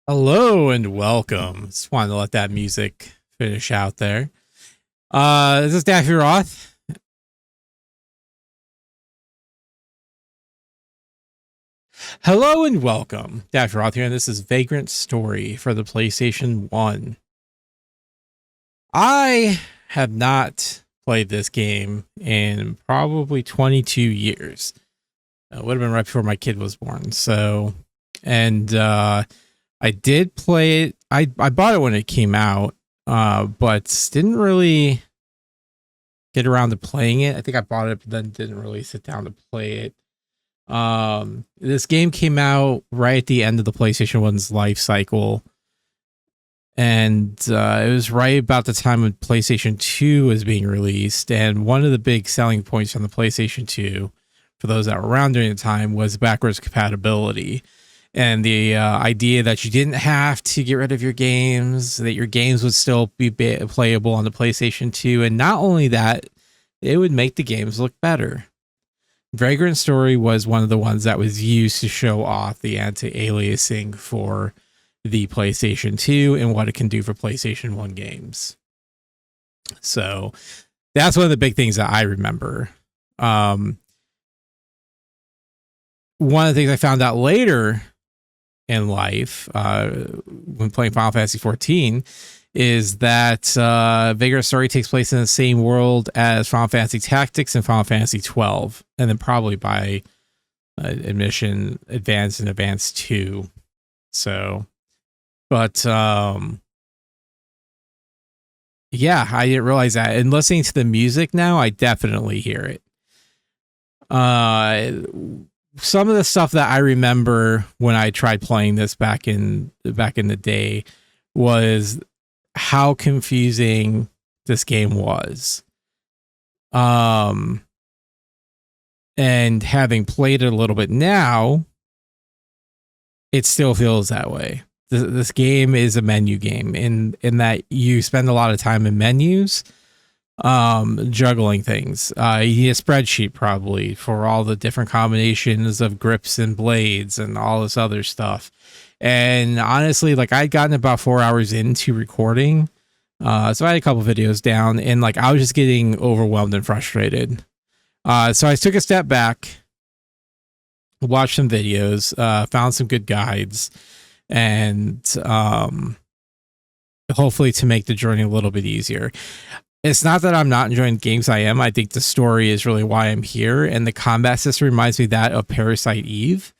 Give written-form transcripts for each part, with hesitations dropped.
Hello and welcome. Just wanted to let that music finish out there. This is Daffy Roth. Hello and welcome. Daffy Roth here, and this is Vagrant Story for the PlayStation 1. I have not played this game in probably 22 years. It would have been right before my kid was born. I did play it. I bought it when it came out, but didn't really get around to playing it. I think I bought it, but then didn't really sit down to play it. This game came out right at the end of the PlayStation 1's life cycle. And it was right about the time when PlayStation 2 was being released. And one of the big selling points from the PlayStation 2, for those that were around during the time, was backwards compatibility. And the idea that you didn't have to get rid of your games, that your games would still be playable on the PlayStation 2. And not only that, it would make the games look better. Vagrant Story was one of the ones that was used to show off the anti-aliasing for the PlayStation 2 and what it can do for PlayStation 1 games. So that's one of the big things that I remember. One of the things I found out later in life when playing Final Fantasy 14 is that Vagrant Story takes place in the same world as Final Fantasy Tactics and Final Fantasy 12, and then probably by admission Advance and Advance 2. So, but yeah, I didn't realize that. And listening to the music now, I definitely hear it. Some of the stuff that I remember when I tried playing this back in the day was how confusing this game was. And having played it a little bit now, it still feels that way. This game is a menu game in that you spend a lot of time in menus, juggling things. You need a spreadsheet probably for all the different combinations of grips and blades and all this other stuff. And honestly, like, I'd gotten about 4 hours into recording, so I had a couple videos down, and like I was just getting overwhelmed and frustrated. So I took a step back, watched some videos, found some good guides, and hopefully to make the journey a little bit easier. It's not that I'm not enjoying games. I am. I think the story is really why I'm here, and the combat system reminds me that of Parasite Eve.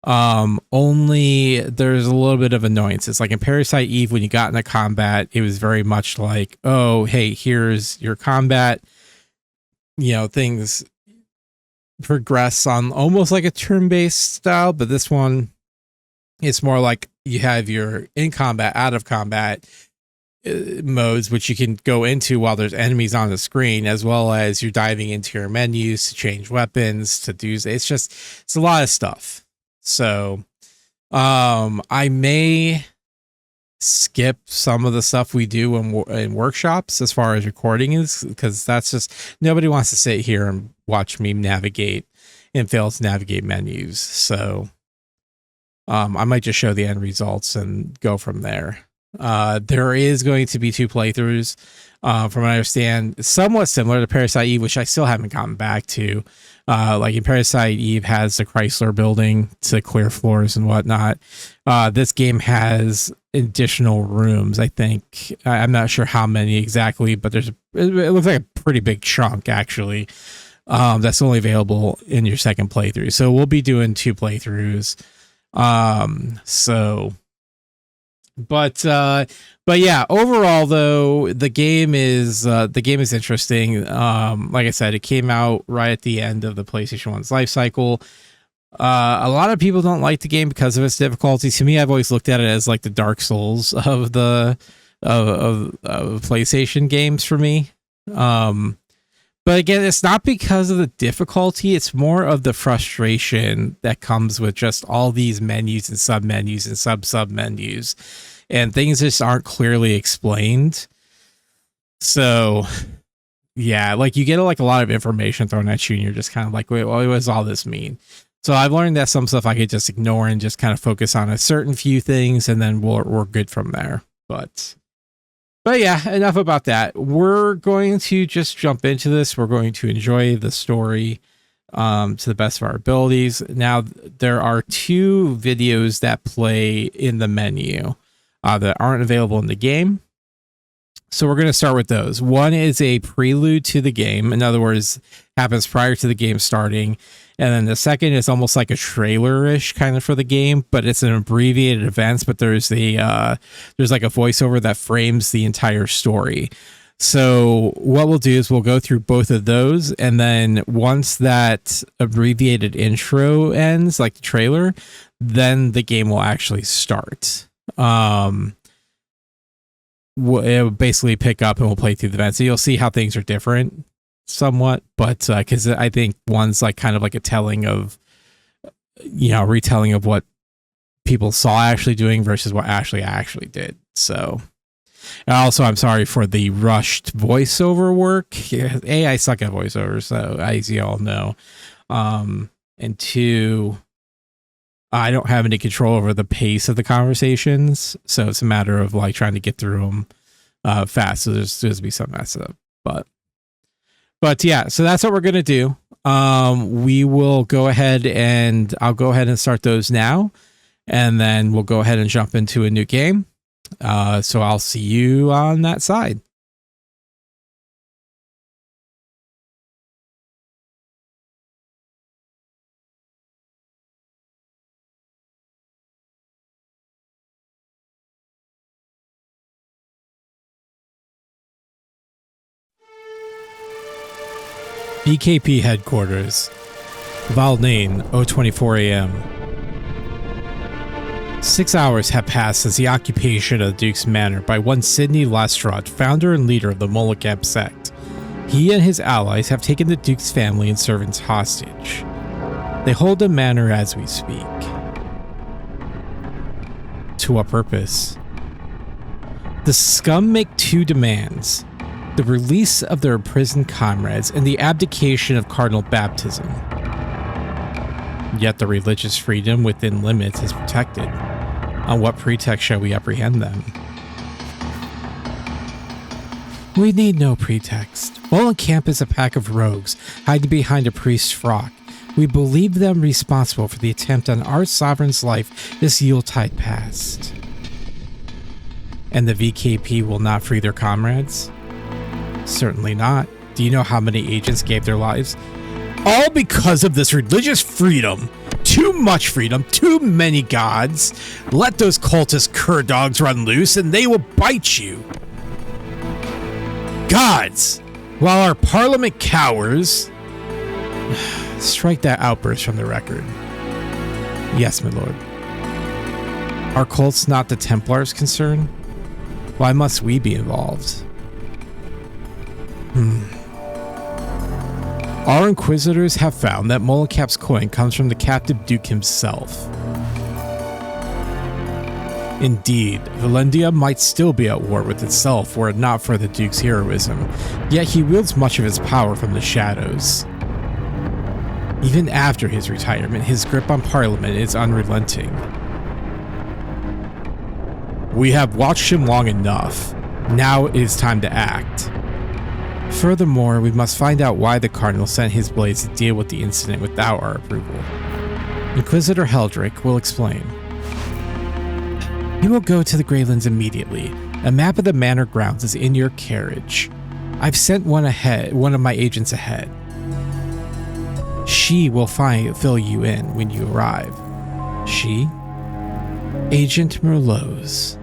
Only there's a little bit of annoyances. Like in Parasite Eve, when you got into combat, it was very much like, oh, hey, here's your combat. You know, things progress on almost like a turn-based style, but this one, it's more like you have your in combat, out of combat modes, which you can go into while there's enemies on the screen, as well as you're diving into your menus to change weapons, to do. It's a lot of stuff. So, I may skip some of the stuff we do in workshops as far as recording is, because that's just, nobody wants to sit here and watch me navigate and fail to navigate menus. So, I might just show the end results and go from there. There is going to be 2 playthroughs, from what I understand, somewhat similar to Parasite Eve, which I still haven't gotten back to. Like in Parasite Eve has the Chrysler building to clear floors and whatnot. This game has additional rooms. I think, I'm not sure how many exactly, but it looks like a pretty big chunk actually. That's only available in your second playthrough. So we'll be doing 2 playthroughs. But yeah, overall though, the game is interesting. Like I said, it came out right at the end of the PlayStation 1's life cycle. A lot of people don't like the game because of its difficulty. To me, I've always looked at it as like the Dark Souls of the of PlayStation games for me. But again, it's not because of the difficulty. It's more of the frustration that comes with just all these menus and sub-menus and sub-menus. And things just aren't clearly explained. So, yeah, like you get like a lot of information thrown at you and you're just kind of like, wait, what does all this mean? So I've learned that some stuff I could just ignore and just kind of focus on a certain few things, and then we're good from there. But yeah, enough about that. We're going to just jump into this. We're going to enjoy the story to the best of our abilities. Now, there are 2 videos that play in the menu that aren't available in the game. So we're going to start with those. One is a prelude to the game. In other words, happens prior to the game starting. And then the second is almost like a trailer-ish kind of for the game, but it's an abbreviated events, but there's like a voiceover that frames the entire story. So what we'll do is we'll go through both of those, and then once that abbreviated intro ends, like the trailer, then the game will actually start. It'll basically pick up and we'll play through the events. So you'll see how things are different somewhat, but because I think one's like kind of like a retelling of what people saw Ashley doing versus what Ashley actually did. So, and also I'm sorry for the rushed voiceover work. A, I suck at voiceovers, so as you all know. And 2, I don't have any control over the pace of the conversations, so it's a matter of like trying to get through them fast. So there's going to be some mess up, but yeah. So that's what we're gonna do. We will go ahead and I'll go ahead and start those now, and then we'll go ahead and jump into a new game. So I'll see you on that side. BKP headquarters, Valendian, 024 a.m. 6 hours have passed since the occupation of the Duke's Manor by one Sidney Lestrade, founder and leader of the Molocap sect. He and his allies have taken the Duke's family and servants hostage. They hold the manor as we speak. To what purpose? The scum make 2 demands: the release of their imprisoned comrades and the abdication of cardinal baptism. Yet the religious freedom within limits is protected. On what pretext shall we apprehend them? We need no pretext. Molocap is a pack of rogues hiding behind a priest's frock. We believe them responsible for the attempt on our sovereign's life this Yuletide past. And the VKP will not free their comrades? Certainly not. Do you know how many agents gave their lives? All because of this religious freedom. Too much freedom, too many gods. Let those cultist cur dogs run loose and they will bite you. Gods! While our parliament cowers... Strike that outburst from the record. Yes, my lord. Are cults not the Templars' concern? Why must we be involved? Our inquisitors have found that Molocap's coin comes from the captive Duke himself. Indeed, Valendia might still be at war with itself were it not for the Duke's heroism, yet he wields much of his power from the shadows. Even after his retirement, his grip on Parliament is unrelenting. We have watched him long enough. Now it is time to act. Furthermore, we must find out why the Cardinal sent his blades to deal with the incident without our approval. Inquisitor Heldrick will explain. You will go to the Greylands immediately. A map of the manor grounds is in your carriage. I've sent one of my agents ahead. She will fill you in when you arrive. She? Agent Merlot's.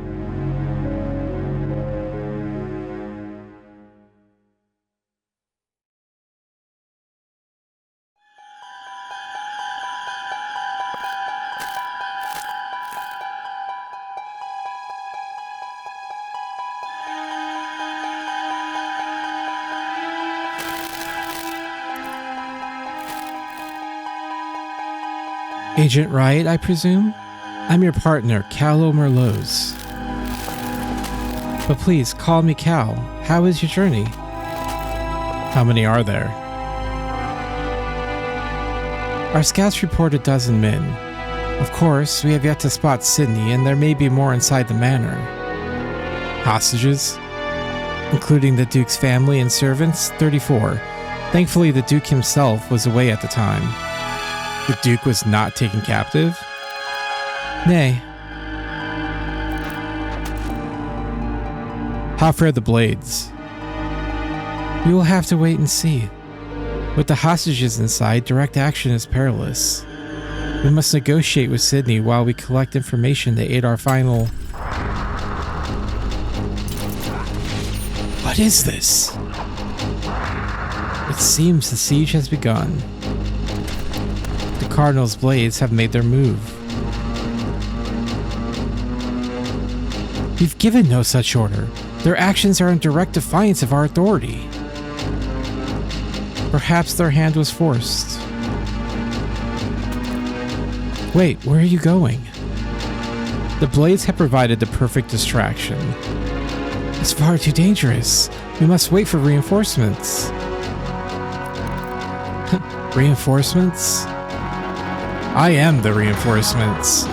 Agent Riot, I presume? I'm your partner, Cal Merlot's. But please, call me Cal. How is your journey? How many are there? Our scouts report a dozen men. Of course, we have yet to spot Sydney, and there may be more inside the manor. Hostages? Including the Duke's family and servants, 34. Thankfully, the Duke himself was away at the time. The Duke was not taken captive? Nay. How fare the blades? We will have to wait and see. With the hostages inside, direct action is perilous. We must negotiate with Sydney while we collect information to aid our final... What is this? It seems the siege has begun. The Cardinal's blades have made their move. We've given no such order. Their actions are in direct defiance of our authority. Perhaps their hand was forced. Wait, where are you going? The blades have provided the perfect distraction. It's far too dangerous. We must wait for reinforcements. Reinforcements? I am the reinforcements.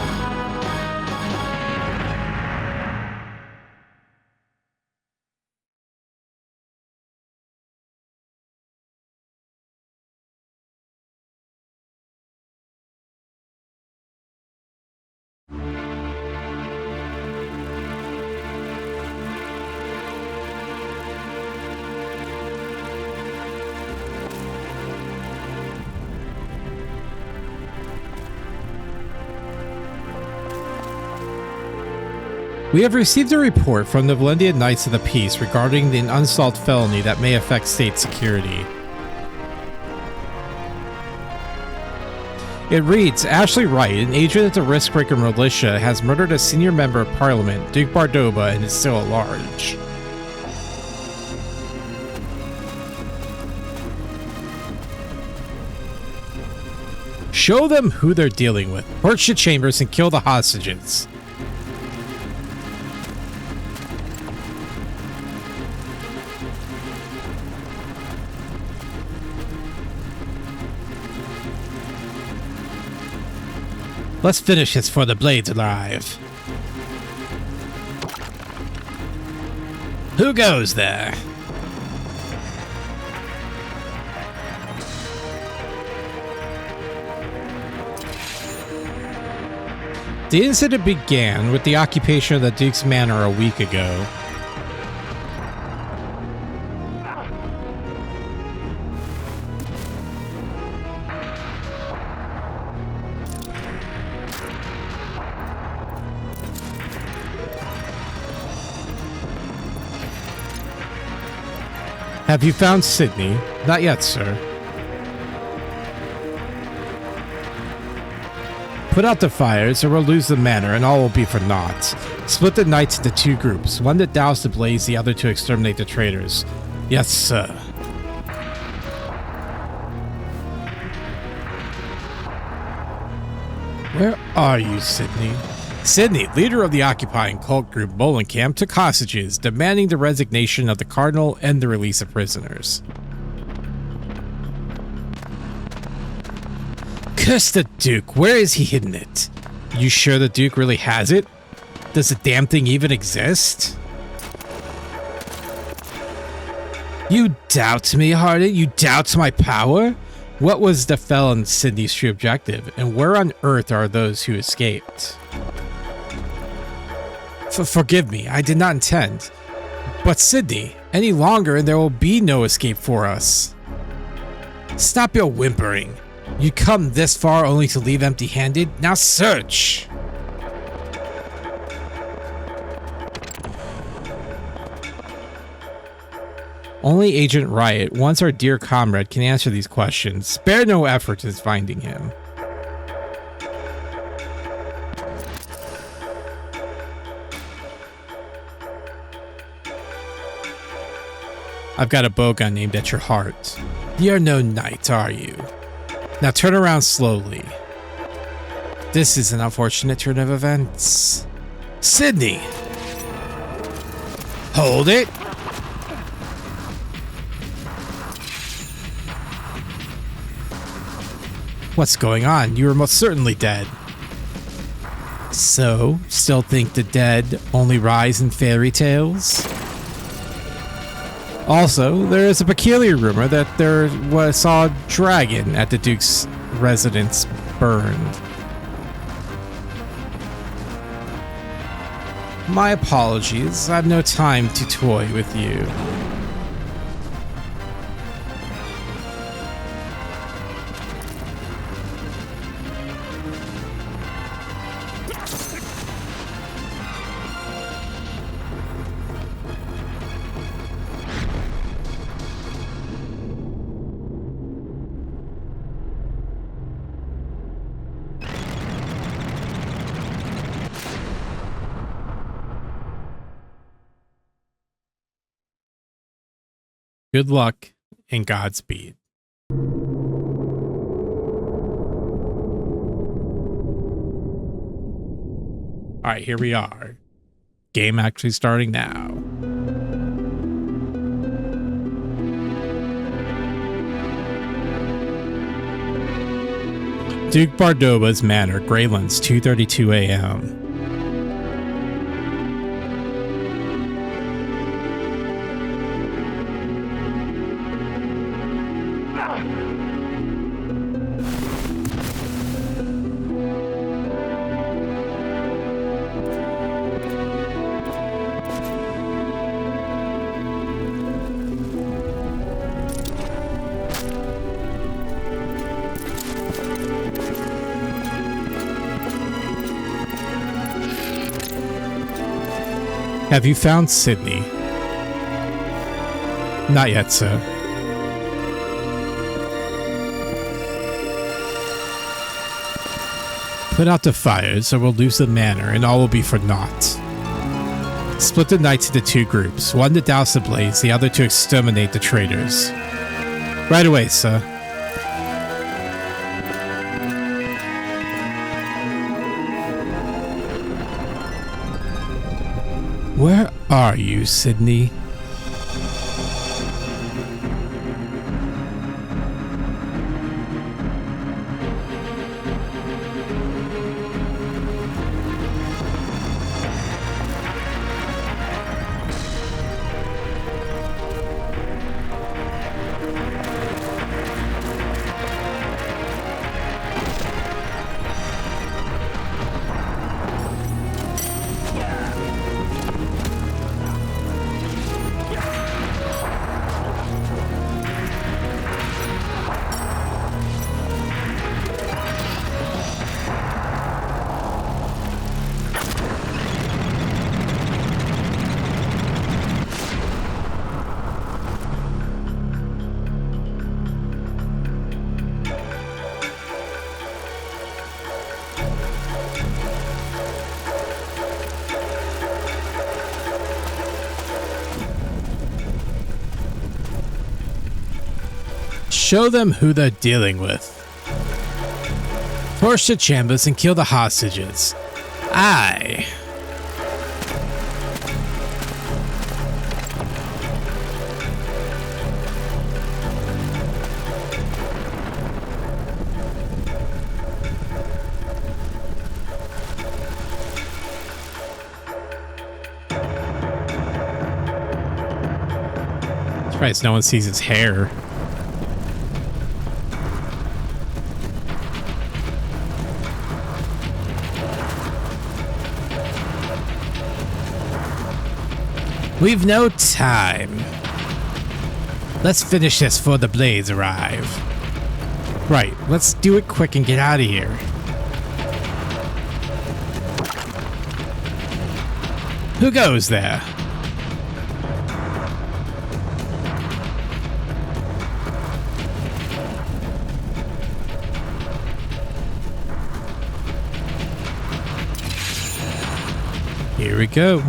We have received a report from the Valendian Knights of the Peace regarding an unsolved felony that may affect state security. It reads, Ashley Riot, an agent of the Riskbreaker militia, has murdered a senior member of Parliament, Duke Bardorba, and is still at large. Show them who they're dealing with. Search the chambers and kill the hostages. Let's finish this before the blades arrive. Who goes there? The incident began with the occupation of the Duke's Manor a week ago. Have you found Sydney? Not yet, sir. Put out the fires or we'll lose the manor and all will be for naught. Split the knights into two groups, one to douse the blaze, the other to exterminate the traitors. Yes, sir. Where are you, Sydney? Sydney, leader of the occupying cult group Molenkamp, took hostages, demanding the resignation of the Cardinal and the release of prisoners. Curse the Duke, where is he hidden it? You sure the Duke really has it? Does the damn thing even exist? You doubt me, Hardin? You doubt my power? What was the felon Sydney's true objective, and where on earth are those who escaped? Forgive me, I did not intend. But Sydney, any longer and there will be no escape for us. Stop your whimpering. You come this far only to leave empty-handed? Now search! Only Agent Riot, once our dear comrade, can answer these questions. Spare no effort in finding him. I've got a bowgun named at your heart. You're no knight, are you? Now turn around slowly. This is an unfortunate turn of events. Sydney! Hold it! What's going on? You are most certainly dead. So, still think the dead only rise in fairy tales? Also, there is a peculiar rumor that saw a dragon at the Duke's residence burned. My apologies, I have no time to toy with you. Good luck and Godspeed. Alright, here we are. Game actually starting now. Duke Bardorba's Manor, Greylands, 2:32 a.m. Have you found Sydney? Not yet, sir. Put out the fires or we'll lose the manor and all will be for naught. Split the knights into two groups, one to douse the blaze, the other to exterminate the traitors. Right away, sir. Where are you, Sydney? Show them who they're dealing with. Torch the chambers and kill the hostages. Aye. Surprised no one sees his hair. We've no time. Let's finish this before the blades arrive. Right, let's do it quick and get out of here. Who goes there? Here we go.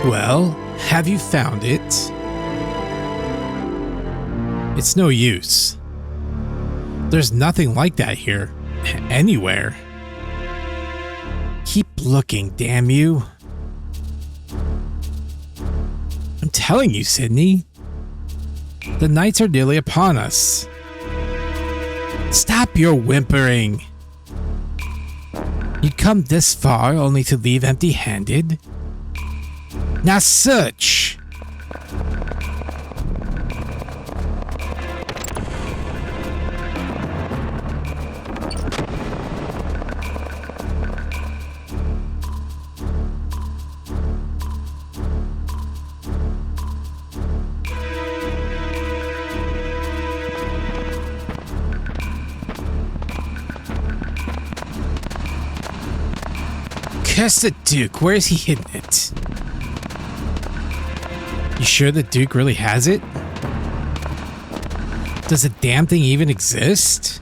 Well, have you found it? It's no use. There's nothing like that here. Anywhere. Keep looking, damn you. I'm telling you, Sydney. The nights are nearly upon us. Stop your whimpering. You'd come this far only to leave empty-handed? Now search! Curse the Duke, where is he hidden it? You sure the Duke really has it? Does the damn thing even exist?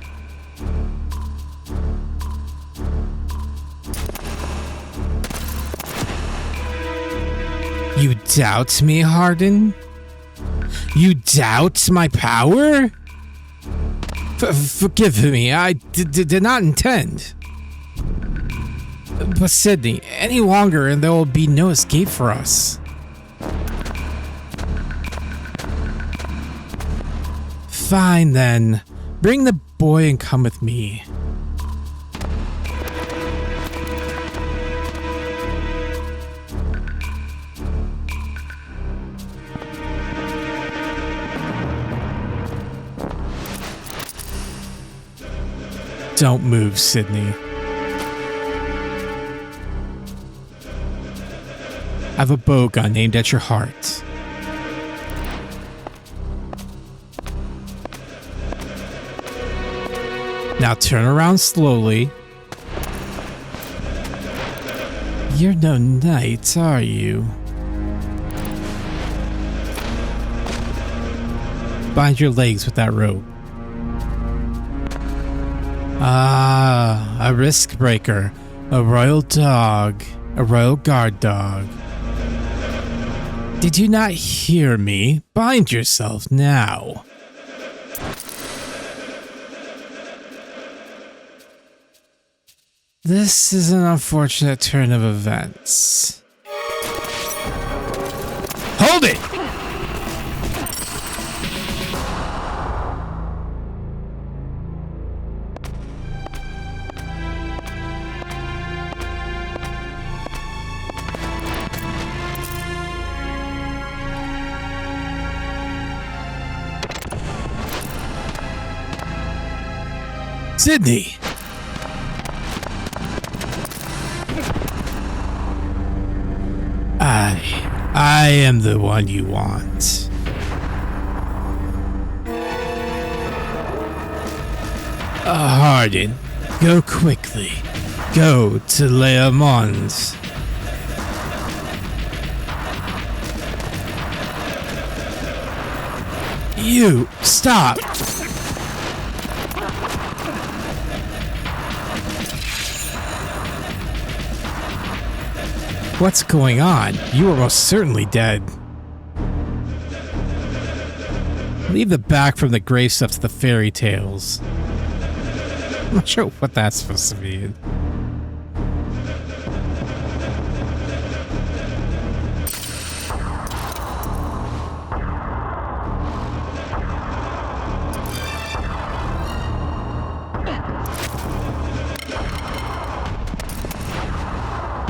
You doubt me, Hardin? You doubt my power? Forgive me, I did not intend. But Sydney, any longer and there will be no escape for us. Fine then. Bring the boy and come with me. Don't move, Sydney. I have a bow gun aimed at your heart. Now turn around slowly. You're no knight, are you? Bind your legs with that rope. Ah, a Riskbreaker, a royal dog, a royal guard dog. Did you not hear me? Bind yourself now. This is an unfortunate turn of events. Hold it! Sydney! I am the one you want. Hardin, go quickly. Go to Leá Monde. You, stop! What's going on? You are most certainly dead. Leave the back from the grave stuff to the fairy tales. I'm not sure what that's supposed to mean.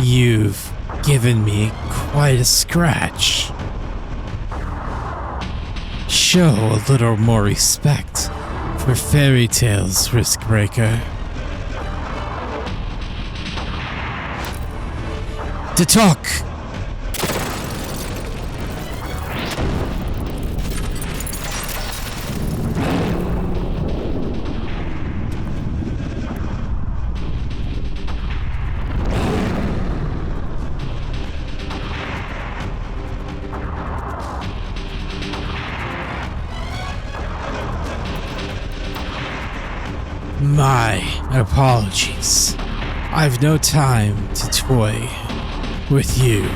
You've given me quite a scratch. Show a little more respect for fairy tales, Riskbreaker. To talk! My apologies. I've no time to toy with you.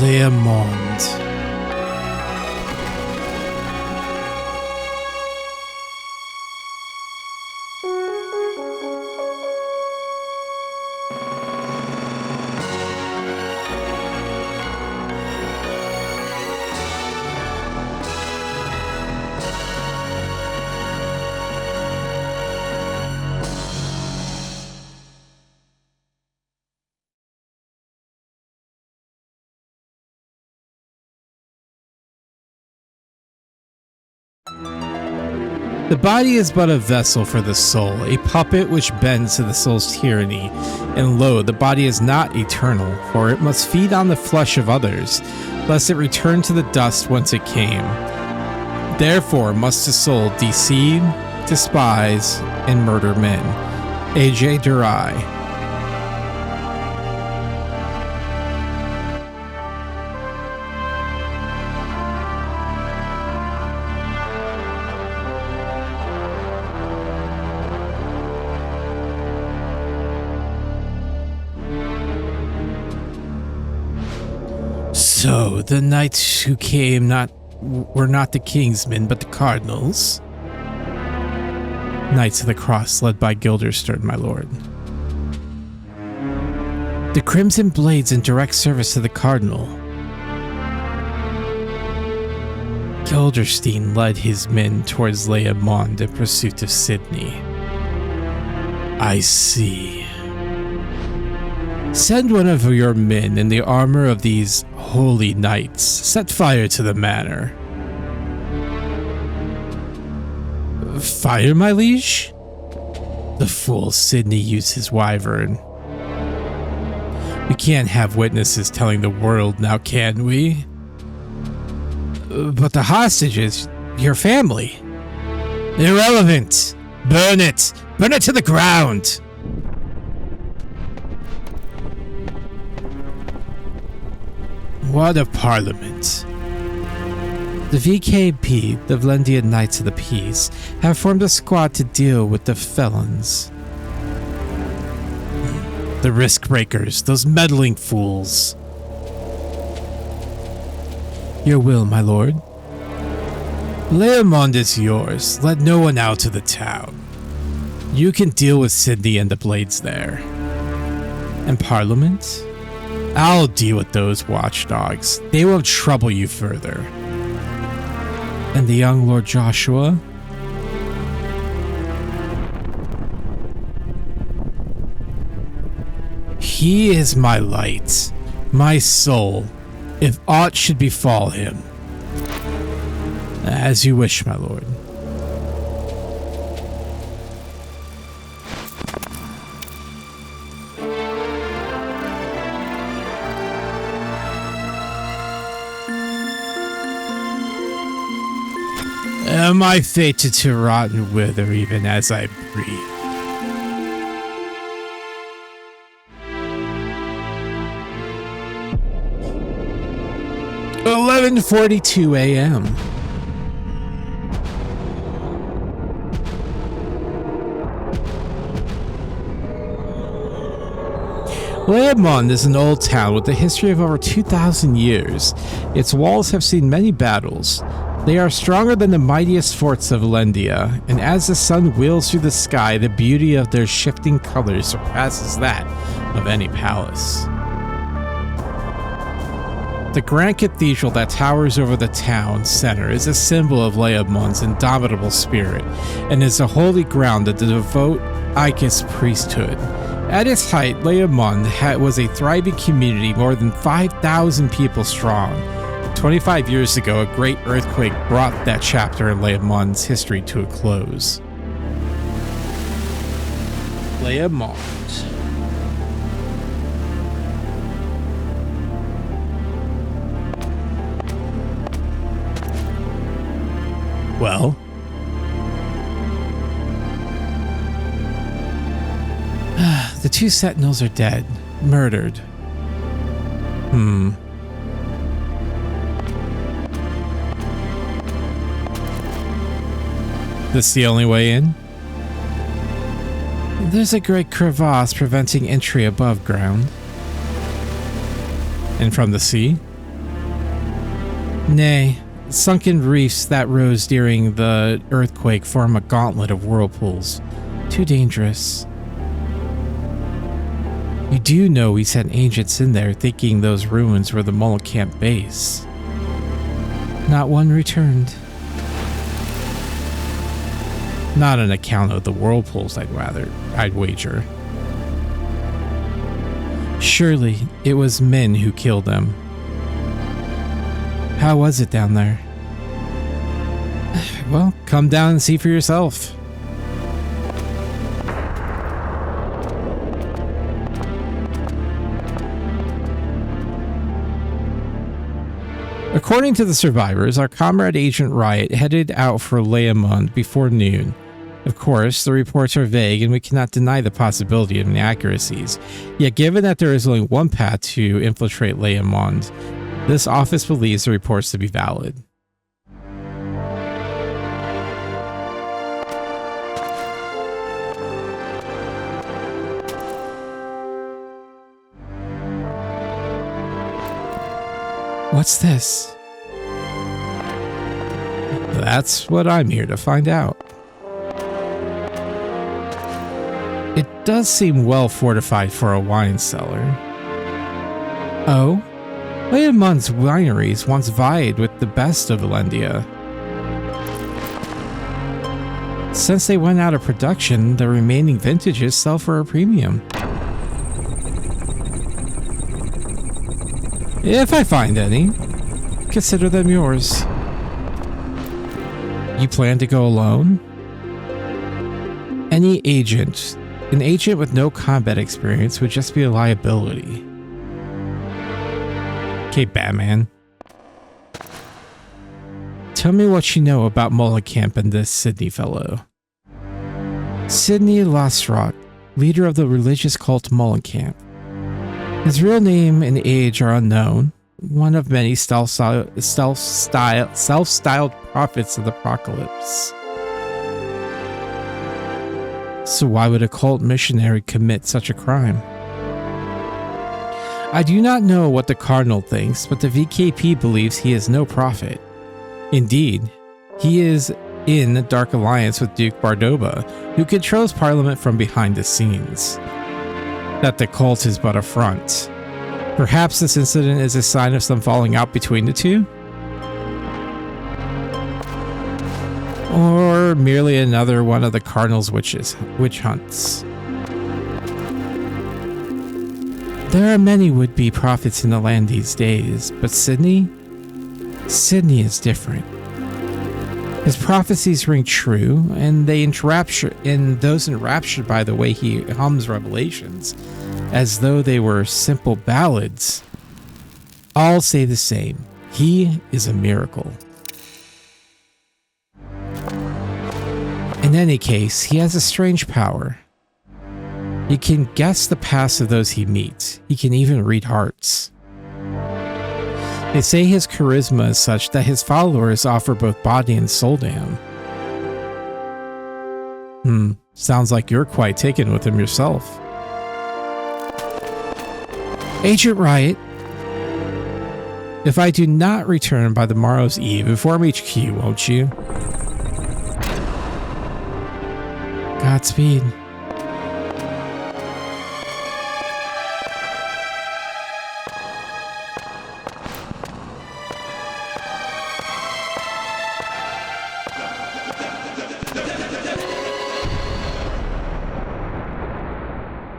Leá Monde. The body is but a vessel for the soul, a puppet which bends to the soul's tyranny. And lo, the body is not eternal, for it must feed on the flesh of others, lest it return to the dust whence it came. Therefore must the soul deceive, despise, and murder men. A.J. Durai. So, the knights who came were not the kingsmen, but the cardinals. Knights of the Cross, led by Gilderstern, my lord. The Crimson Blades in direct service to the cardinal. Gilderstein led his men towards Leá Monde in pursuit of Sydney. I see. Send one of your men in the armor of these holy knights. Set fire to the manor. Fire, my liege? The fool Sydney used his wyvern. We can't have witnesses telling the world now, can we? But the hostages, your family. Irrelevant. Burn it. Burn it to the ground. What a parliament. The VKP, the Valendian Knights of the Peace, have formed a squad to deal with the felons. The Riskbreakers, those meddling fools. Your will, my lord. Leá Monde is yours. Let no one out of the town. You can deal with Sydney and the Blades there. And Parliament? I'll deal with those watchdogs. They won't trouble you further. And the young Lord Joshua? He is my light, my soul, if aught should befall him. As you wish, my lord. Am I fated to rot and wither even as I breathe? "11:42 a.m. Leá Monde is an old town with a history of over 2,000 years. Its walls have seen many battles. They are stronger than the mightiest forts of Valendia, and as the sun wheels through the sky, the beauty of their shifting colors surpasses that of any palace. The grand cathedral that towers over the town center is a symbol of Leá Monde's indomitable spirit, and is a holy ground of the devout Icus priesthood. At its height, Leá Monde was a thriving community more than 5,000 people strong. 25 years ago, a great earthquake brought that chapter in Leá Monde's history to a close. Leá Monde. Well? The two sentinels are dead. Murdered. This the only way in? There's a great crevasse preventing entry above ground. And from the sea? Nay, sunken reefs that rose during the earthquake form a gauntlet of whirlpools. Too dangerous. You do know we sent agents in there thinking those ruins were the Camp base. Not one returned. Not on account of the whirlpools, I'd wager. Surely it was men who killed them. How was it down there? Well, come down and see for yourself. According to the survivors, our comrade Agent Riot headed out for Leá Monde before noon. Of course, the reports are vague and we cannot deny the possibility of inaccuracies. Yet given that there is only one path to infiltrate Leá Monde, this office believes the reports to be valid. What's this? That's what I'm here to find out. It does seem well fortified for a wine cellar. Oh? Leá Monde's wineries once vied with the best of Valendia. Since they went out of production, the remaining vintages sell for a premium. If I find any, consider them yours. You plan to go alone? An agent with no combat experience would just be a liability. Okay, Batman. Tell me what you know about Camp and this Sydney fellow. Sydney Lasrock, leader of the religious cult Camp. His real name and age are unknown. One of many self-styled prophets of the apocalypse. So why would a cult missionary commit such a crime? I do not know what the Cardinal thinks, but the VKP believes he is no prophet. Indeed, he is in a dark alliance with Duke Bardorba, who controls Parliament from behind the scenes. That the cult is but a front. Perhaps this incident is a sign of some falling out between the two? Or merely another one of the Cardinal's witch hunts. There are many would-be prophets in the land these days, but Sydney is different. His prophecies ring true, and those enraptured by the way he hums revelations, as though they were simple ballads, all say the same. He is a miracle. In any case, he has a strange power. He can guess the past of those he meets. He can even read hearts. They say his charisma is such that his followers offer both body and soul to him. Sounds like you're quite taken with him yourself. Agent Riot, if I do not return by the morrow's eve, inform HQ, won't you? Godspeed.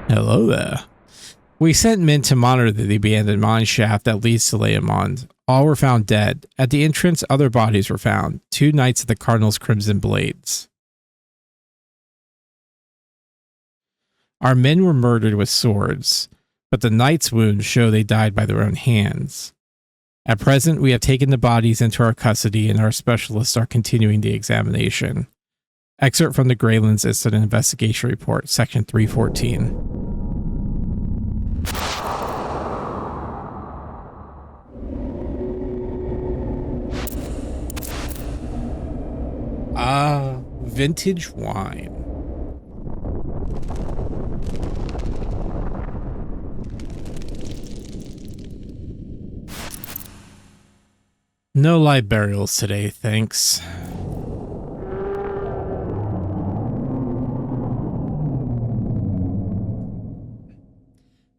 Hello there. We sent men to monitor the abandoned mine shaft that leads to Leá Monde. All were found dead. At the entrance, other bodies were found. 2 knights of the Cardinal's Crimson Blades. Our men were murdered with swords, but the knights' wounds show they died by their own hands. At present, we have taken the bodies into our custody and our specialists are continuing the examination. Excerpt from the Greylands Incident Investigation Report, Section 314. Vintage wine. No live burials today, thanks.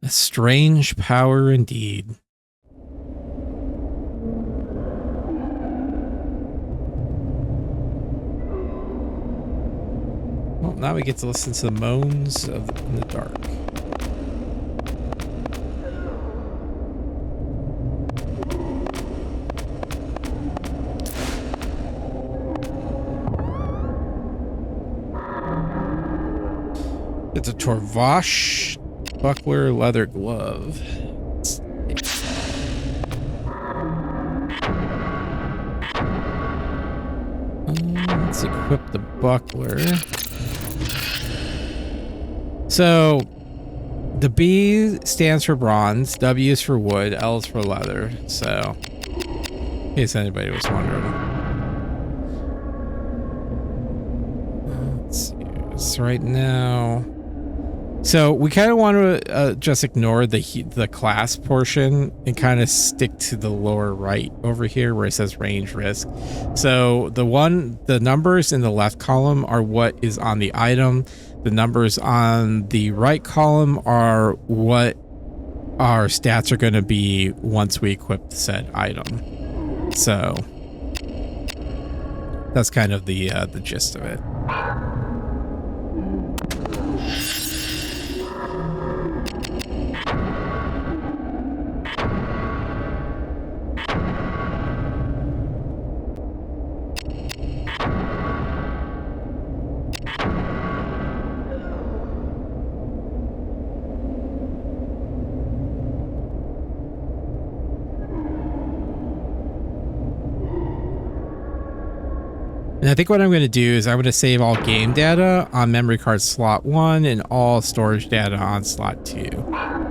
A strange power indeed. Well, now we get to listen to the moans in the dark. It's a Torvash buckler leather glove. Let's equip the buckler. So the B stands for bronze, W is for wood, L is for leather. So in case anybody was wondering. Let's see. So right now. So we kind of want to just ignore the class portion and kind of stick to the lower right over here where it says range risk. So the numbers in the left column are what is on the item. The numbers on the right column are what our stats are going to be once we equip said item. So that's kind of the gist of it. And I think what I'm going to do is I'm going to save all game data on memory card slot 1 and all storage data on slot 2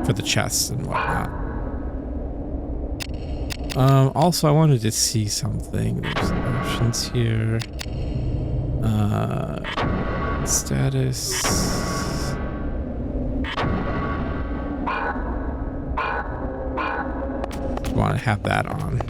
for the chests and whatnot. Also, I wanted to see something. There's options here. Status. I want to have that on.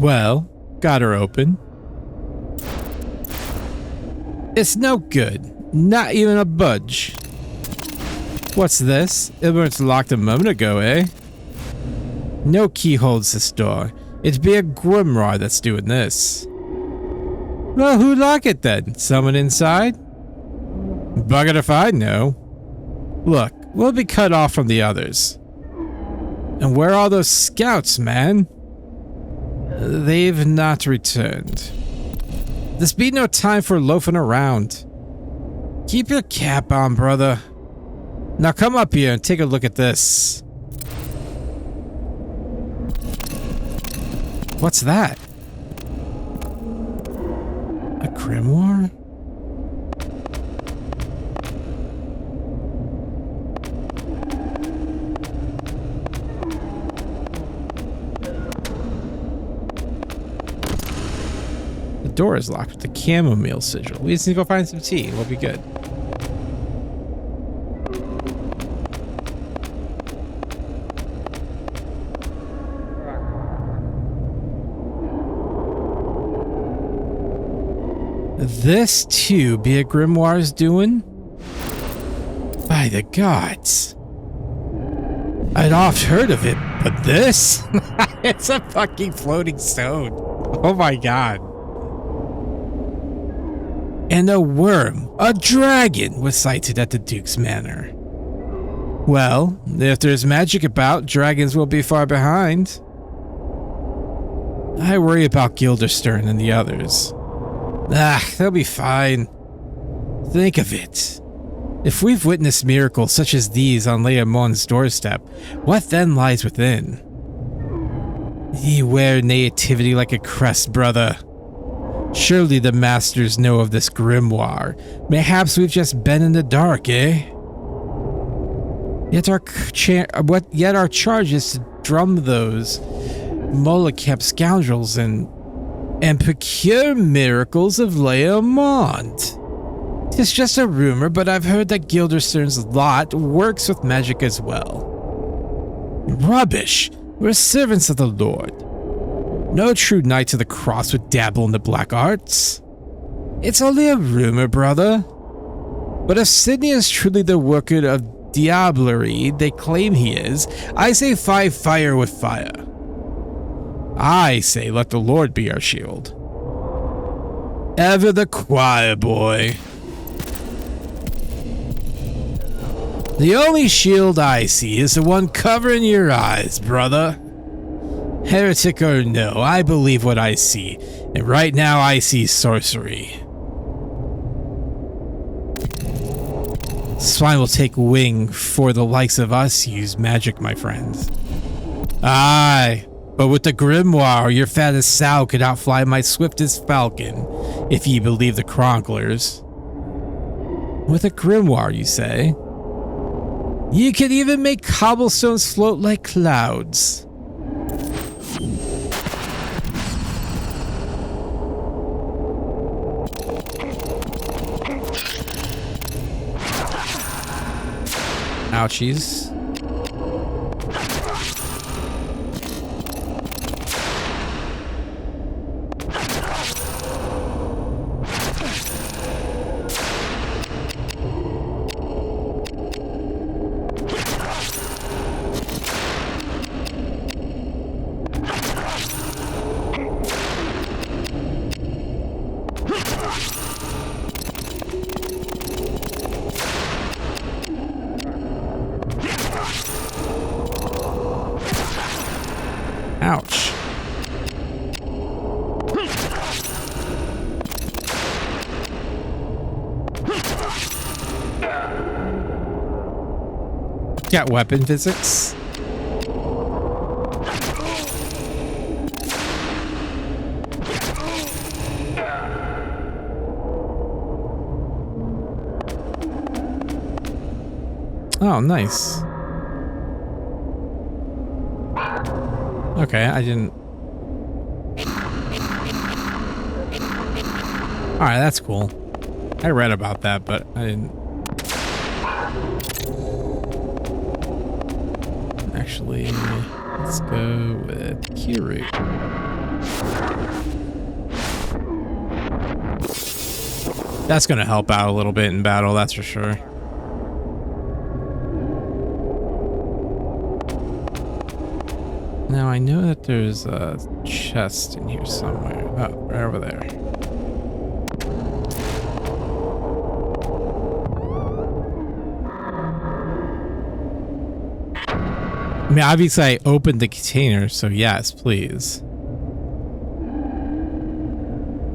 Well, got her open. It's no good. Not even a budge. What's this? It was locked a moment ago, eh? No key holds this door. It'd be a grimoire that's doing this. Well, who locked it then? Someone inside? Buggered if I know. Look, we'll be cut off from the others. And where are all those scouts, man? They've not returned. This be no time for loafing around. Keep your cap on, brother. Now come up here and take a look at this. What's that? A grimoire? The door is locked with the chamomile sigil. We just need to go find some tea. We'll be good. This too be a grimoire's doing? By the gods. I'd oft heard of it, but this? It's a fucking floating stone. Oh my god. And a worm, a dragon, was sighted at the Duke's Manor. Well, if there's magic about, dragons will be far behind. I worry about Gilderstern and the others. They'll be fine. Think of it. If we've witnessed miracles such as these on Leá Monde's doorstep, what then lies within? Ye wear naivety like a crest, brother. Surely the masters know of this grimoire. Mayhaps we've just been in the dark, eh? Yet our charge is to drum those Molekep scoundrels and procure miracles of Leá Monde. It's just a rumor, but I've heard that Gilderstern's lot works with magic as well. Rubbish! We're servants of the Lord. No true knight of the cross would dabble in the black arts. It's only a rumor, brother. But if Sydney is truly the worker of diablerie they claim he is, I say fight fire with fire. I say let the Lord be our shield. Ever the choir boy. The only shield I see is the one covering your eyes, brother. Heretic or no, I believe what I see, and right now I see sorcery. Swine will take wing for the likes of us use magic, my friends. Aye, but with the grimoire, your fattest sow could outfly my swiftest falcon, if ye believe the chroniclers. With a grimoire, you say? You could even make cobblestones float like clouds. Ouchies. Ouch. Got weapon physics. Oh, nice. Okay, I didn't... Alright, that's cool. I read about that, but I didn't... Actually, let's go with Kiru. That's gonna help out a little bit in battle, that's for sure. Now I know that there's a chest in here somewhere. Oh, right over there. I mean, obviously I opened the container, so yes, please.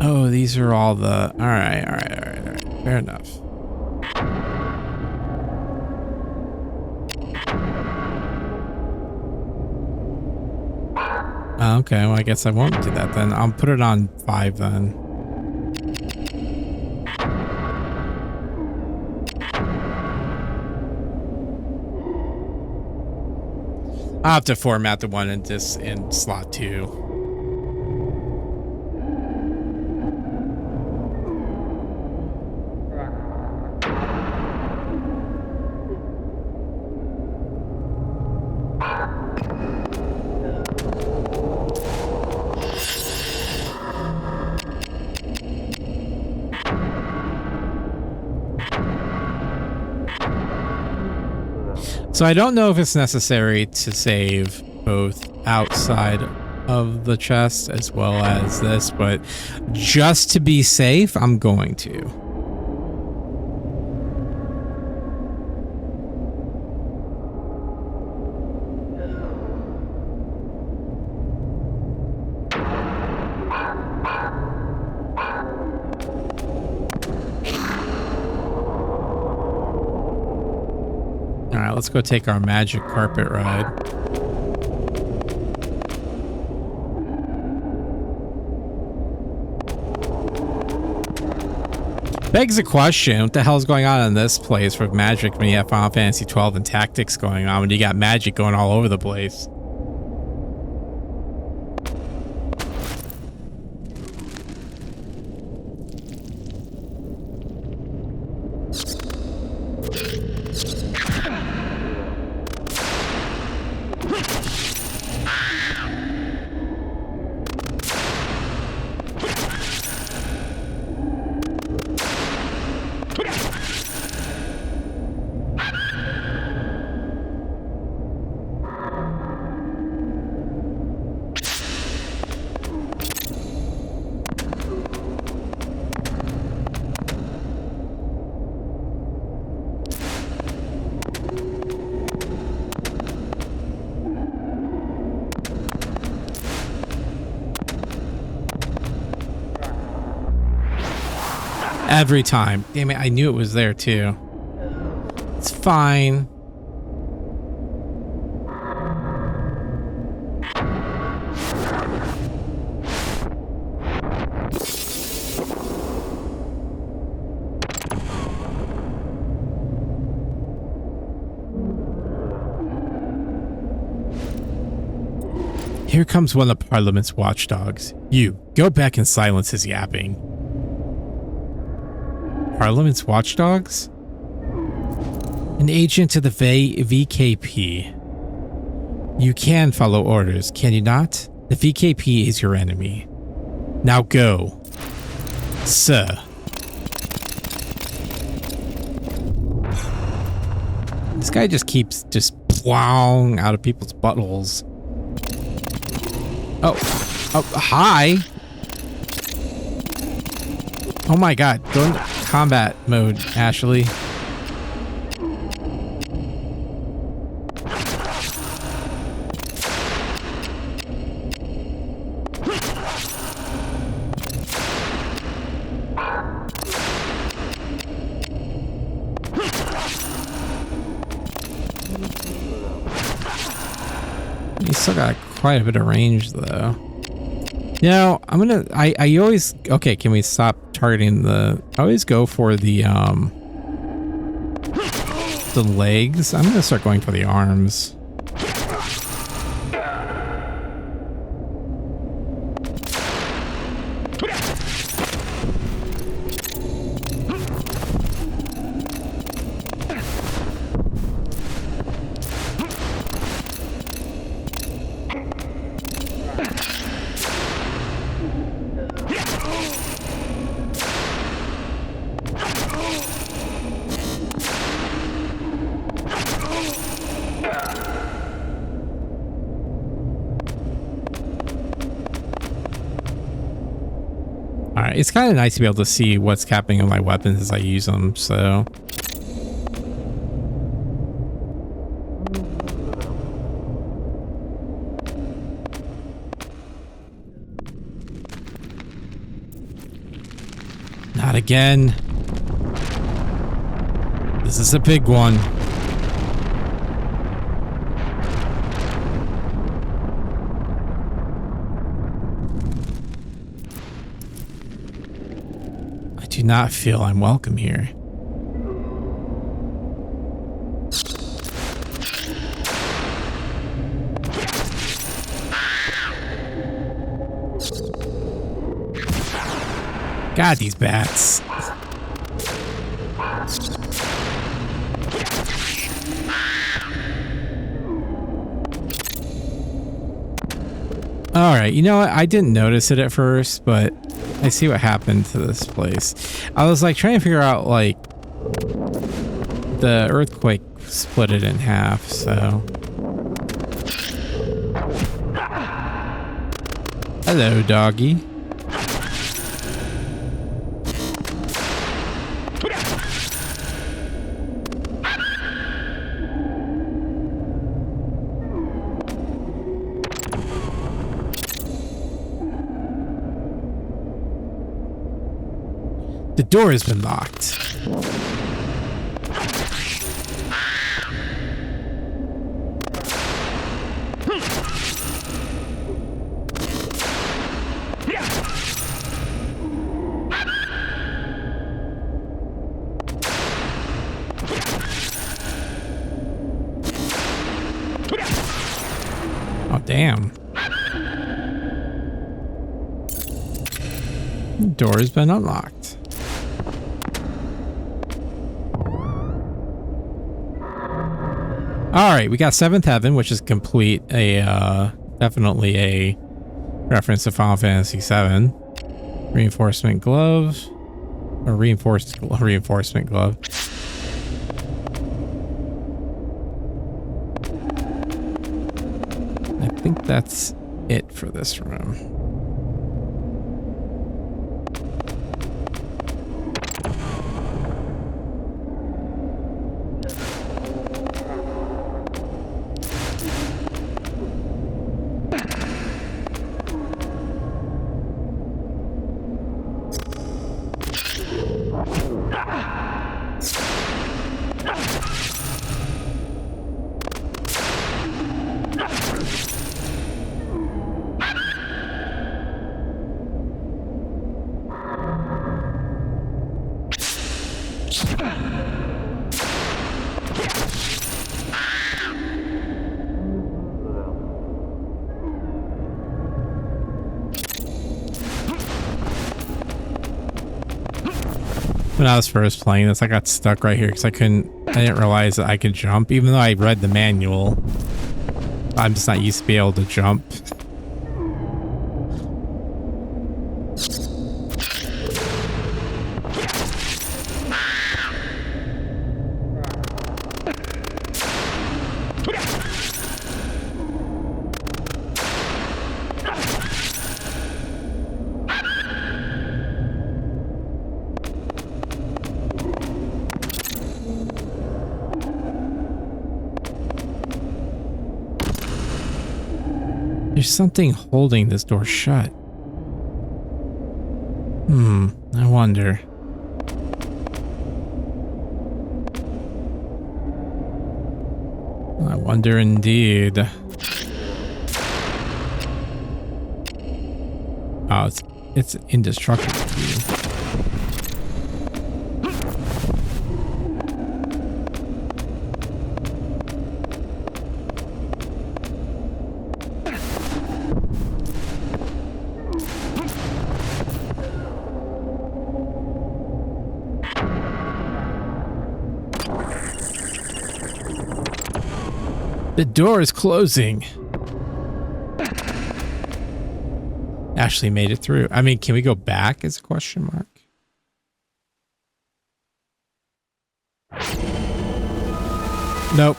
Oh, these are all the... Alright. Fair enough. Okay, well, I guess I won't do that then. I'll put it on 5 then. I'll have to format the one in slot 2. So I don't know if it's necessary to save both outside of the chest as well as this, but just to be safe, I'm going to. Alright, let's go take our magic carpet ride. Begs the question, what the hell's going on in this place with magic when you have Final Fantasy 12 and tactics going on, when you got magic going all over the place? Every time. Damn it, I knew it was there too. It's fine. Here comes one of the Parliament's watchdogs. You, go back and silence his yapping. Parliament's watchdogs? An agent of the VKP. You can follow orders, can you not? The VKP is your enemy. Now go. Sir. This guy just keeps just plowing out of people's buttholes. Oh, hi. Oh my god, go into combat mode, Ashley. He's still got quite a bit of range though. You know, I always, okay, can we stop targeting I always go for the legs. I'm gonna start going for the arms. It's kind of nice to be able to see what's happening with my weapons as I use them, so. Not again. This is a big one. I do not feel I'm welcome here. God, these bats. All right, you know what? I didn't notice it at first, but I see what happened to this place. I was like trying to figure out like the earthquake split it in half, so. Hello, doggy. The door has been locked. Damn. The door has been unlocked. All right, we got Seventh Heaven, which is complete. Definitely a reference to Final Fantasy VII. Reinforcement glove, or reinforcement glove. I think that's it for this room. When I was first playing this, I got stuck right here because I didn't realize that I could jump, even though I read the manual. I'm just not used to be able to jump. There's something holding this door shut. I wonder. I wonder indeed. Oh, it's indestructible. The door is closing. Ashley made it through. I mean, can we go back is a question mark. Nope.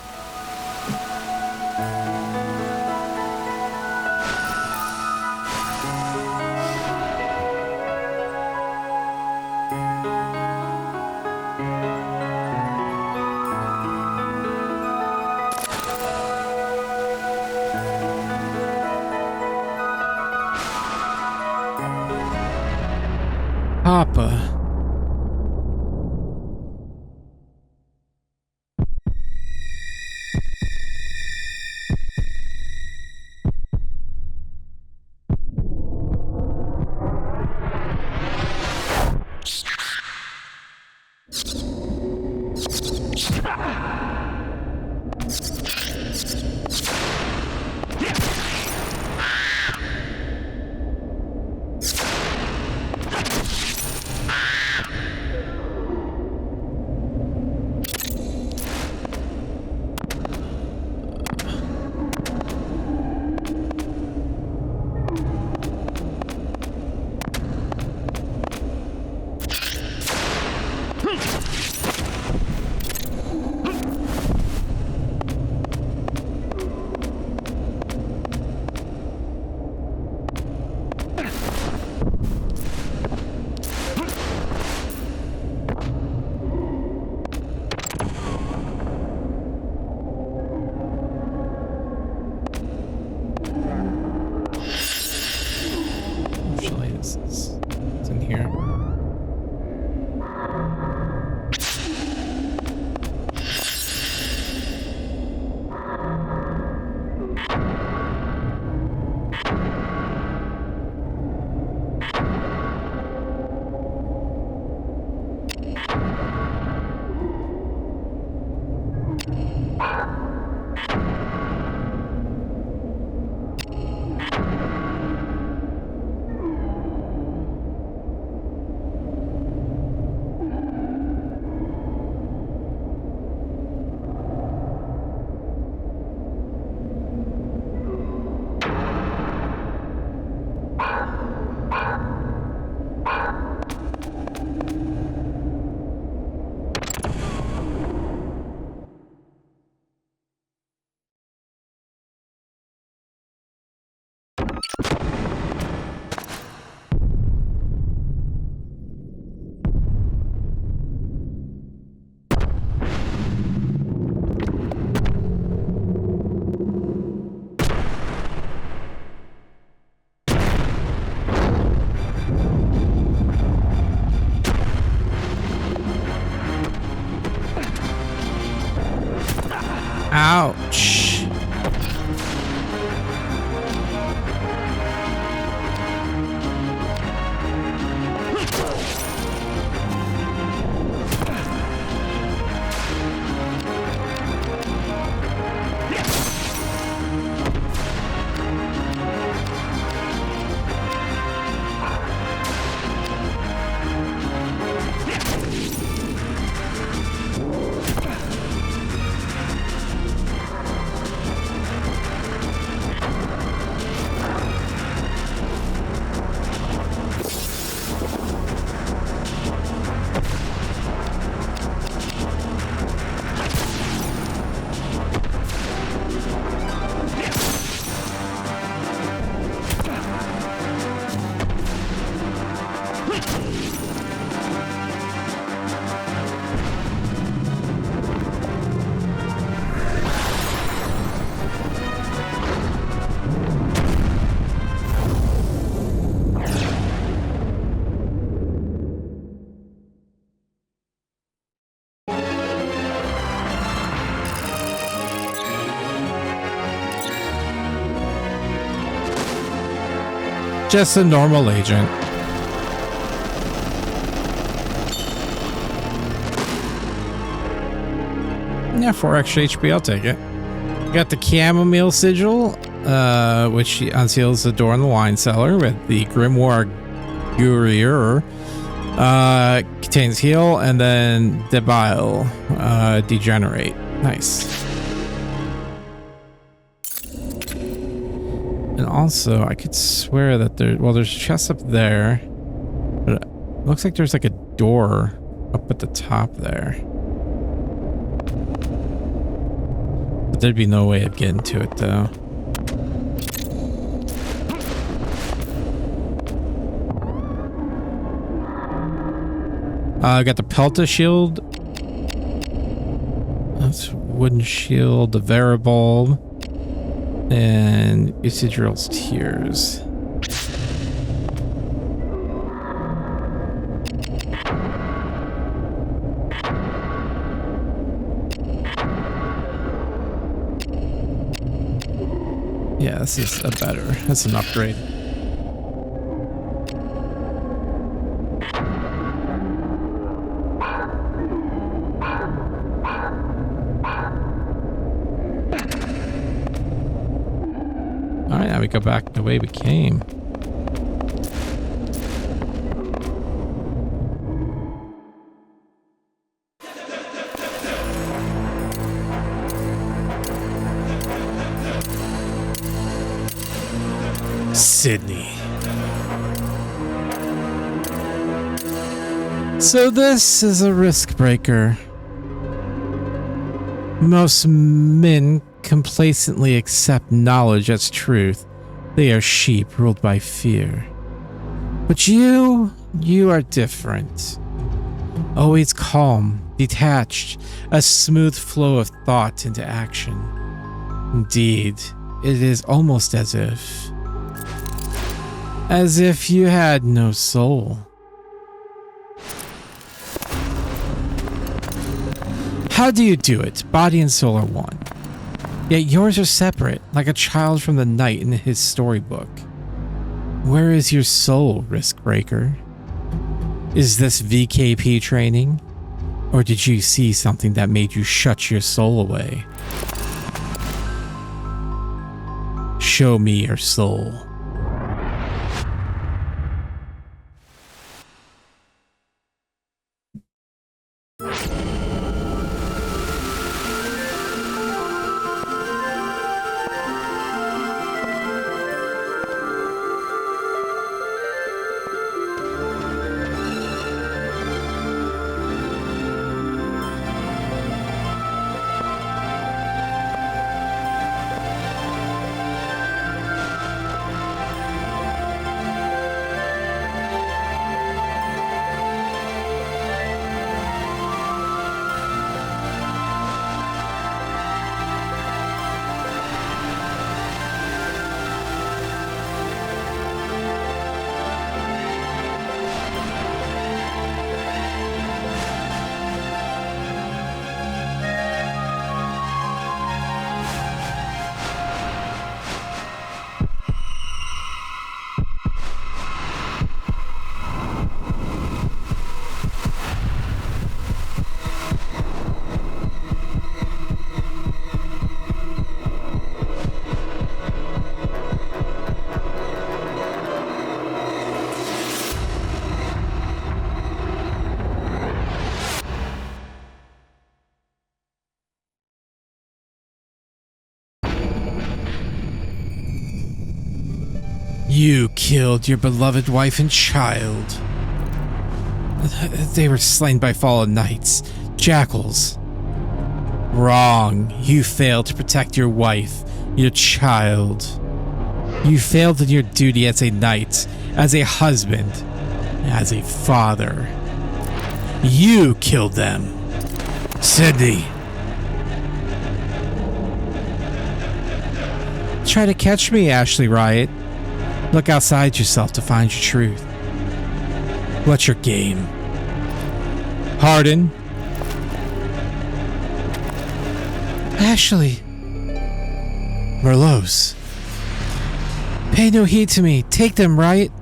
Papa. Ouch. Just a normal agent. Yeah, 4 extra HP, I'll take it. Got the chamomile sigil, which unseals the door in the wine cellar with the Grimoire Guerrier. Contains heal and then debile, degenerate. Nice. And also, I could swear that there's chests up there, but it looks like there's like a door up at the top there. But there'd be no way of getting to it though. I got the Pelta shield. That's wooden shield, the Veribulb. And Isidril's Tears. Yeah, this is that's an upgrade. Alright, now we go back the way we came. Sydney. So this is a Riskbreaker. Most men complacently accept knowledge as truth. They are sheep ruled by fear. But you are different. Always calm, detached, a smooth flow of thought into action. Indeed, it is almost as if you had no soul. How do you do it? Body and soul are one. Yet yours are separate, like a child from the night in his storybook. Where is your soul, Riskbreaker? Is this VKP training? Or did you see something that made you shut your soul away? Show me your soul. You killed your beloved wife and child. They were slain by fallen knights, jackals. Wrong. You failed to protect your wife, your child. You failed in your duty as a knight, as a husband, as a father. You killed them. Sydney. Try to catch me, Ashley Riot. Look outside yourself to find your truth. What's your game? Harden. Ashley. Merlots. Pay no heed to me. Take them, Riot.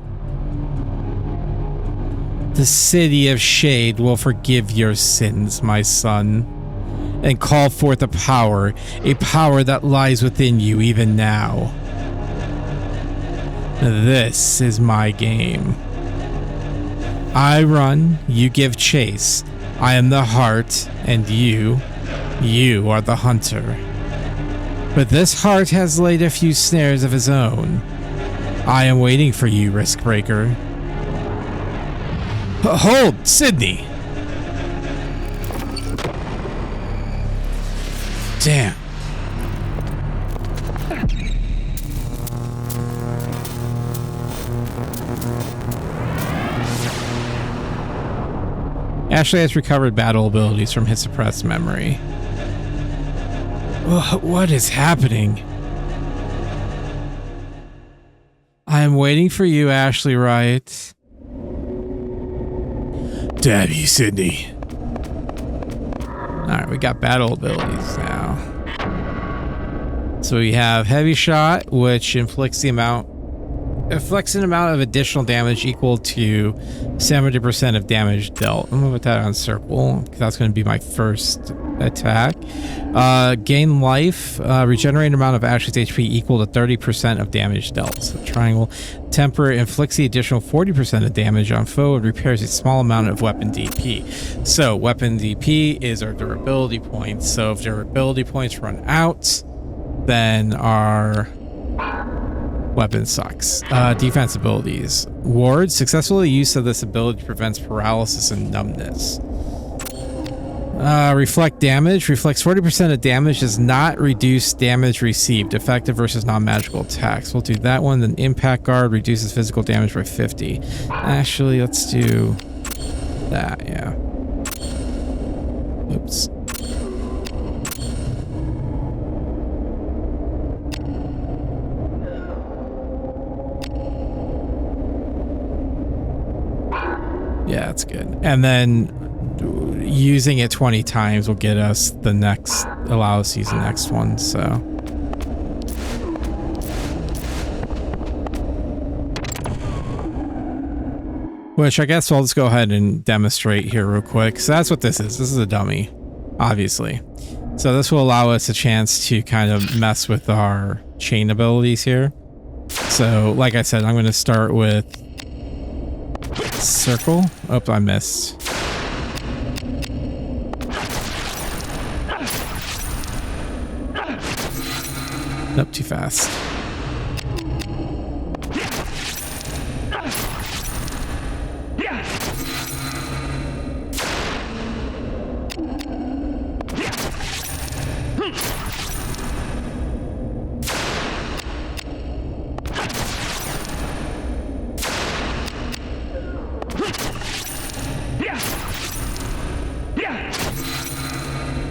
The City of Shade will forgive your sins, my son, and call forth a power that lies within you even now. This is my game. I run, you give chase. I am the heart, and you are the hunter. But this heart has laid a few snares of his own. I am waiting for you, Riskbreaker. Hold, Sydney! Damn. Ashley has recovered battle abilities from his suppressed memory. What is happening? I am waiting for you, Ashley Riot. Damn you, Sydney. Alright, we got battle abilities now. So we have Heavy Shot, which inflicts an amount of additional damage equal to 70% of damage dealt. I'm gonna put that on circle because that's gonna be my first attack. Gain life, regenerate amount of Ashley's HP equal to 30% of damage dealt. So triangle. Temper inflicts the additional 40% of damage on foe and repairs a small amount of weapon DP. So weapon DP is our durability points. So if durability points run out, then our weapon sucks. Defense abilities. Ward. Successful use of this ability prevents paralysis and numbness. Reflect damage. Reflects 40% of damage. Does not reduce damage received. Effective versus non-magical attacks. We'll do that one. Then Impact Guard reduces physical damage by 50. Actually, let's do that. Yeah. Oops. Yeah, that's good. And then using it 20 times will get us the next, allow us to use the next one, so. Which I guess I'll just go ahead and demonstrate here real quick. So that's what this is. This is a dummy, obviously. So this will allow us a chance to kind of mess with our chain abilities here. So like I said, I'm going to start with circle. Oh, I missed. Nope, too fast.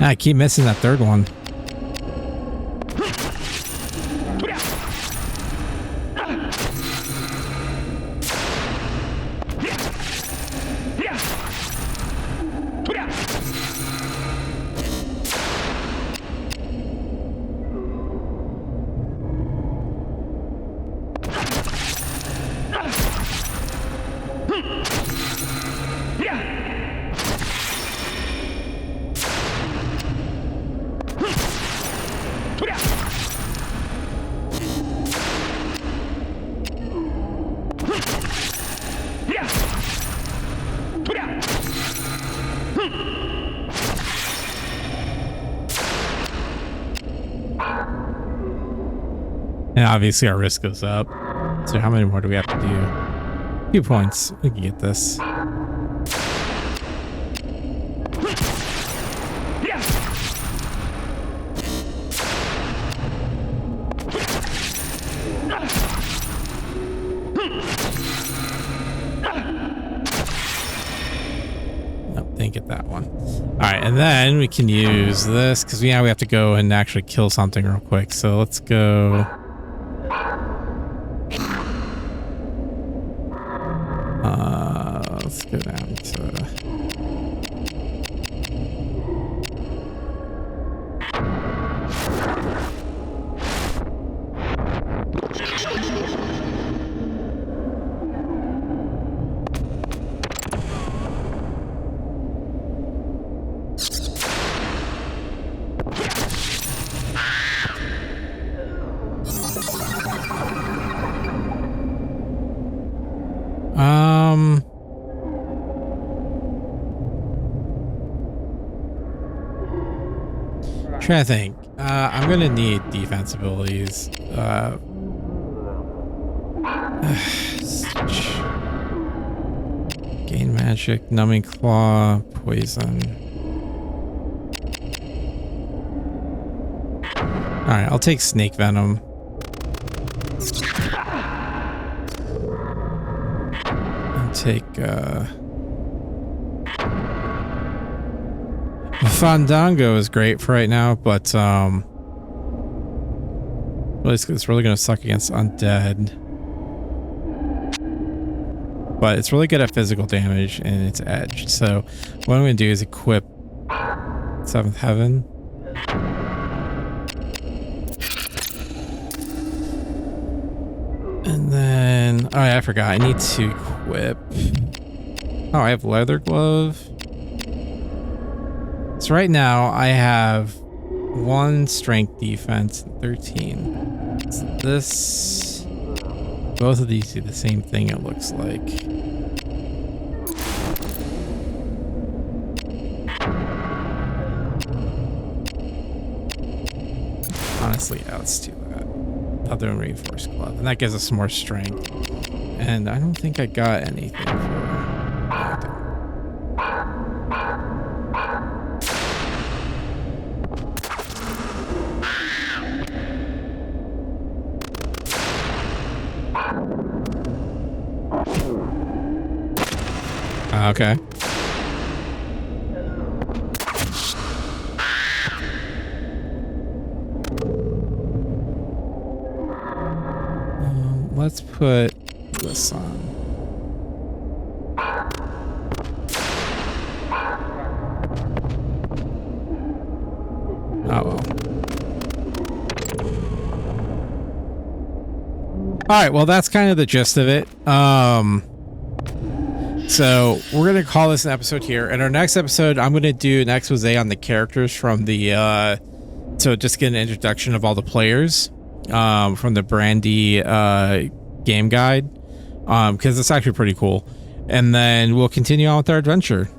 I keep missing that third one. And obviously our risk goes up. So how many more do we have to do? A few points. We can get this. Didn't get that one. All right, and then we can use this because we have to go and actually kill something real quick. So let's go. Let's go down to. Trying to think. I'm gonna need defense abilities. Gain magic, numbing claw, poison. All right, I'll take snake venom. I'll take Fandango is great for right now, but it's really gonna suck against undead. But it's really good at physical damage and its edge. So what I'm gonna do is equip Seventh Heaven. And then I forgot. I need to equip. Oh, I have leather glove. So right now I have 1 strength defense, 13. So this, both of these do the same thing, it looks like. Honestly, yeah, let's do that. Other than reinforced glove, and that gives us more strength. And I don't think I got anything for that. Okay. Let's put this on. Oh well. Alright, well that's kind of the gist of it. So we're gonna call this an episode here. In our next episode, I'm gonna do an expose on the characters from the so just get an introduction of all the players from the Brandy game guide, because it's actually pretty cool. And then we'll continue on with our adventure.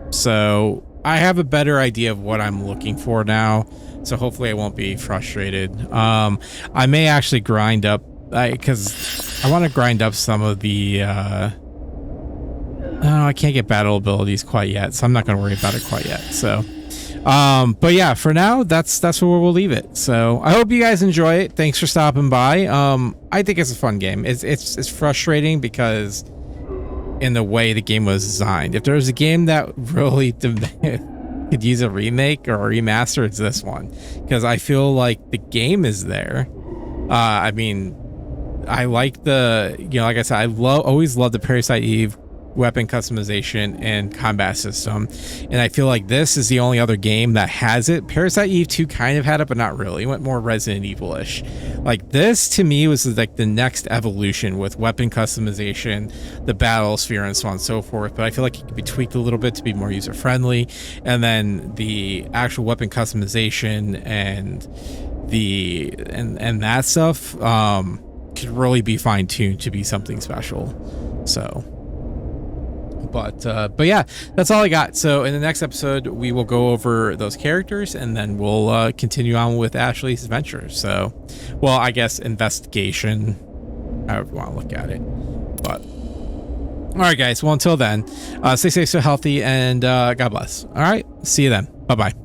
So I have a better idea of what I'm looking for now, so hopefully I won't be frustrated. I may actually grind up, because I want to grind up some of the oh, I can't get battle abilities quite yet, so I'm not going to worry about it quite yet. So but yeah, for now, that's where we'll leave it. So I hope you guys enjoy it. Thanks for stopping by. I think it's a fun game. It's frustrating because in the way the game was designed. If there was a game that really could use a remake or a remaster, it's this one, because I feel like the game is there. I mean, I like the, like I said, I always love the Parasite Eve weapon customization and combat system, and I feel like this is the only other game that has it. Parasite Eve 2 kind of had it, but not really. It went more Resident Evil-ish. Like, this to me was like the next evolution with weapon customization, the battle sphere, and so on and so forth. But I feel like it could be tweaked a little bit to be more user friendly, and then the actual weapon customization and the and that stuff could really be fine-tuned to be something special. So but yeah, that's all I got. So in the next episode, we will go over those characters, and then we'll continue on with Ashley's adventure. So, well, I guess investigation. however you want to look at it. But all right, guys. Well, until then, stay safe, stay healthy, and God bless. All right. See you then. Bye-bye.